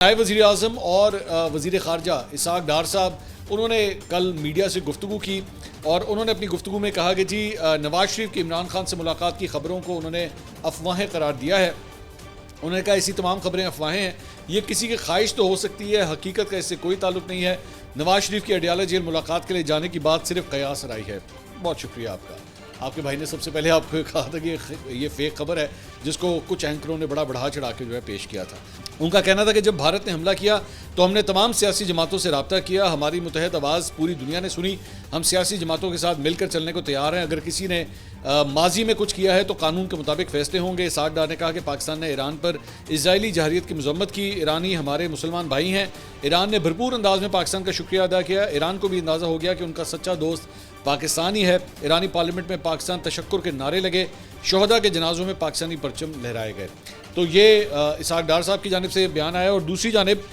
نائب وزیر اعظم اور وزیر خارجہ اسحاق ڈار صاحب انہوں نے کل میڈیا سے گفتگو کی اور انہوں نے اپنی گفتگو میں کہا کہ جی نواز شریف کی عمران خان سے ملاقات کی خبروں کو انہوں نے افواہیں قرار دیا ہے۔ انہوں نے کہا ایسی تمام خبریں افواہیں ہیں، یہ کسی کی خواہش تو ہو سکتی ہے، حقیقت کا اس سے کوئی تعلق نہیں ہے۔ نواز شریف کی اڈیالہ جیل ملاقات کے لیے جانے کی بات صرف قیاس رائی ہے۔ بہت شکریہ آپ کا۔ آپ کے بھائی نے سب سے پہلے آپ کو کہا تھا کہ یہ فیک خبر ہے، جس کو کچھ اینکروں نے بڑا بڑھا چڑھا کے پیش کیا تھا۔ ان کا کہنا تھا کہ جب بھارت نے حملہ کیا تو ہم نے تمام سیاسی جماعتوں سے رابطہ کیا، ہماری متحد آواز پوری دنیا نے سنی، ہم سیاسی جماعتوں کے ساتھ مل کر چلنے کو تیار ہیں۔ اگر کسی نے ماضی میں کچھ کیا ہے تو قانون کے مطابق فیصلے ہوں گے۔ اسحاق ڈار نے کہا کہ پاکستان نے ایران پر اسرائیلی جارحیت کی مذمت کی، ایرانی ہمارے مسلمان بھائی ہیں، ایران نے بھرپور انداز میں پاکستان کا شکریہ ادا کیا، ایران کو بھی اندازہ ہو گیا کہ ان کا سچا دوست پاکستان ہی ہے۔ ایرانی پارلیمنٹ میں پاکستان تشکر کے نعرے لگے، شہداء کے جنازوں میں پاکستانی پرچم لہرائے گئے۔ تو یہ اسحاق ڈار صاحب کی جانب سے بیان آیا۔ اور دوسری جانب